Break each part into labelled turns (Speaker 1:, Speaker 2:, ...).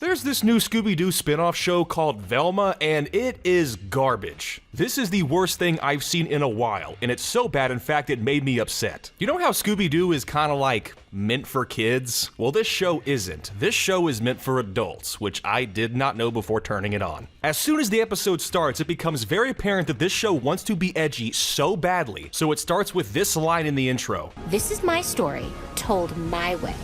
Speaker 1: There's this new Scooby-Doo spin-off show called Velma, and it is garbage. This is the worst thing I've seen in a while, and it's so bad, in fact, it made me upset. You know how Scooby-Doo is kinda like meant for kids? Well, this show isn't. This show is meant for adults, which I did not know before turning it on. As soon as the episode starts, it becomes very apparent that this show wants to be edgy so badly, so it starts with this line in the intro.
Speaker 2: This is my story, told my way.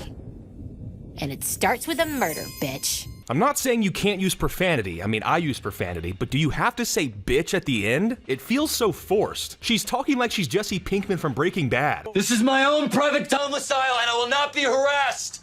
Speaker 2: And it starts with a murder, bitch.
Speaker 1: I'm not saying you can't use profanity. I mean, I use profanity, but do you have to say bitch at the end? It feels so forced. She's talking like she's Jesse Pinkman from Breaking Bad.
Speaker 3: This is my own private domicile and I will not be harassed.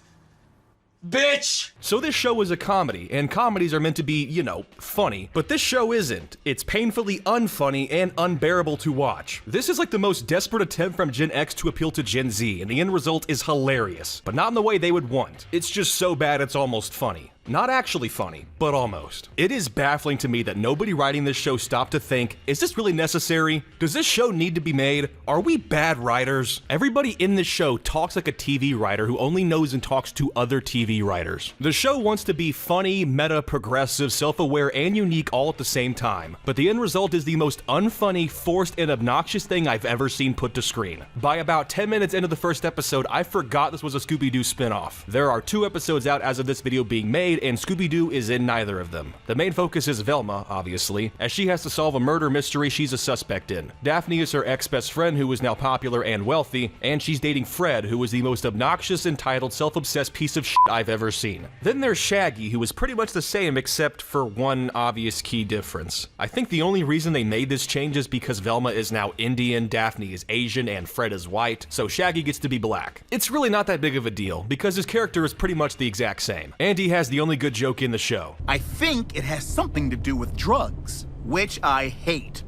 Speaker 3: Bitch!
Speaker 1: So this show is a comedy, and comedies are meant to be, you know, funny, but this show isn't. It's painfully unfunny and unbearable to watch. This is like the most desperate attempt from Gen X to appeal to Gen Z, and the end result is hilarious, but not in the way they would want. It's just so bad it's almost funny. Not actually funny, but almost. It is baffling to me that nobody writing this show stopped to think, is this really necessary? Does this show need to be made? Are we bad writers? Everybody in this show talks like a TV writer who only knows and talks to other TV writers. The show wants to be funny, meta, progressive, self-aware, and unique all at the same time, but the end result is the most unfunny, forced, and obnoxious thing I've ever seen put to screen. By about 10 minutes into the first episode, I forgot this was a Scooby-Doo spin-off. There are 2 episodes out as of this video being made, and Scooby-Doo is in neither of them. The main focus is Velma, obviously, as she has to solve a murder mystery she's a suspect in. Daphne is her ex-best friend who is now popular and wealthy, and she's dating Fred, who is the most obnoxious, entitled, self-obsessed piece of shit I've ever seen. Then there's Shaggy, who is pretty much the same except for one obvious key difference. I think the only reason they made this change is because Velma is now Indian, Daphne is Asian, and Fred is white, so Shaggy gets to be black. It's really not that big of a deal, because his character is pretty much the exact same, and he has the only good joke in the show.
Speaker 4: I think it has something to do with drugs, which I hate.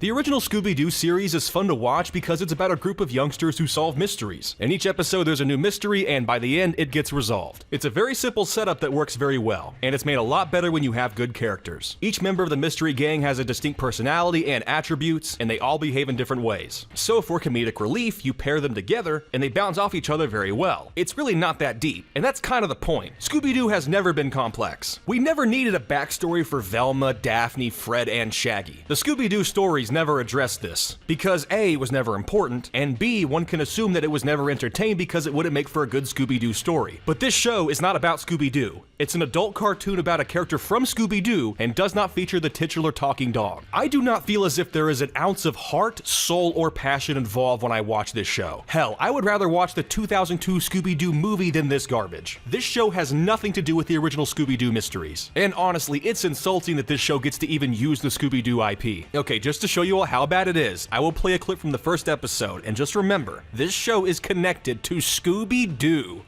Speaker 1: The original Scooby-Doo series is fun to watch because it's about a group of youngsters who solve mysteries. In each episode there's a new mystery, and by the end it gets resolved. It's a very simple setup that works very well, and it's made a lot better when you have good characters. Each member of the mystery gang has a distinct personality and attributes, and they all behave in different ways. So for comedic relief, you pair them together, and they bounce off each other very well. It's really not that deep, and that's kind of the point. Scooby-Doo has never been complex. We never needed a backstory for Velma, Daphne, Fred, and Shaggy. The Scooby-Doo stories never addressed this, because A, it was never important, and B, one can assume that it was never entertained because it wouldn't make for a good Scooby-Doo story. But this show is not about Scooby-Doo. It's an adult cartoon about a character from Scooby-Doo and does not feature the titular talking dog. I do not feel as if there is an ounce of heart, soul, or passion involved when I watch this show. Hell, I would rather watch the 2002 Scooby-Doo movie than this garbage. This show has nothing to do with the original Scooby-Doo mysteries. And honestly, it's insulting that this show gets to even use the Scooby-Doo IP. Okay, just to show you all how bad it is, I will play a clip from the first episode, and just remember, this show is connected to Scooby-Doo.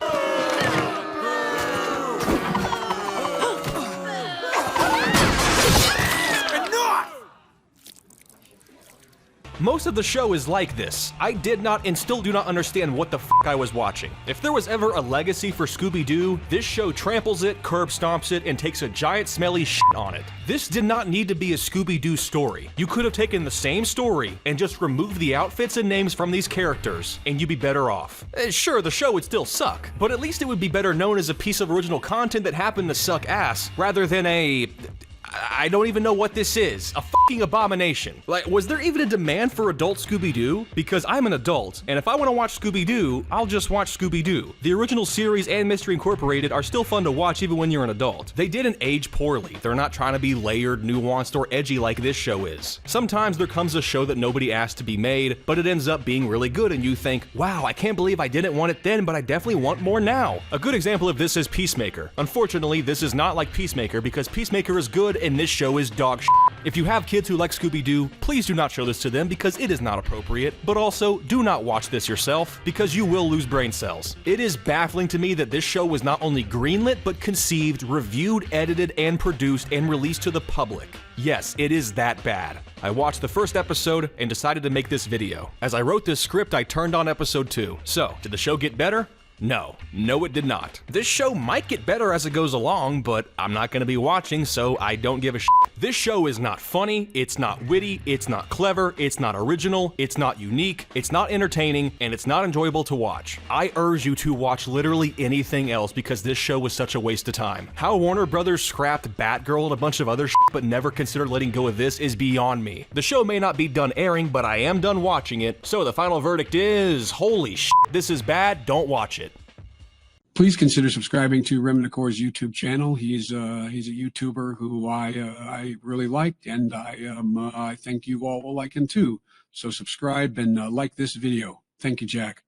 Speaker 1: Most of the show is like this. I did not and still do not understand what the f I was watching. If there was ever a legacy for Scooby-Doo, this show tramples it, curb stomps it, and takes a giant smelly shit on it. This did not need to be a Scooby-Doo story. You could have taken the same story and just removed the outfits and names from these characters, and you'd be better off. Sure, the show would still suck, but at least it would be better known as a piece of original content that happened to suck ass, rather than I don't even know what this is. A fucking abomination. Like, was there even a demand for adult Scooby-Doo? Because I'm an adult, and if I want to watch Scooby-Doo, I'll just watch Scooby-Doo. The original series and Mystery Incorporated are still fun to watch even when you're an adult. They didn't age poorly. They're not trying to be layered, nuanced, or edgy like this show is. Sometimes there comes a show that nobody asked to be made, but it ends up being really good, and you think, wow, I can't believe I didn't want it then, but I definitely want more now. A good example of this is Peacemaker. Unfortunately, this is not like Peacemaker because Peacemaker is good and this show is dog shit. If you have kids who like Scooby-Doo, please do not show this to them because it is not appropriate, but also do not watch this yourself because you will lose brain cells. It is baffling to me that this show was not only greenlit, but conceived, reviewed, edited, and produced and released to the public. Yes, it is that bad. I watched the first episode and decided to make this video. As I wrote this script, I turned on episode 2. So, did the show get better? No, it did not. This show might get better as it goes along, but I'm not gonna be watching, so I don't give a shit. This show is not funny, it's not witty, it's not clever, it's not original, it's not unique, it's not entertaining, and it's not enjoyable to watch. I urge you to watch literally anything else because this show was such a waste of time. How Warner Brothers scrapped Batgirl and a bunch of other shit but never considered letting go of this is beyond me. The show may not be done airing, but I am done watching it, so the final verdict is, holy shit, this is bad, don't watch it.
Speaker 5: Please consider subscribing to Rem Decor's YouTube channel. He's a YouTuber who I really liked, and I think you all will like him too. So subscribe and like this video. Thank you, Jack.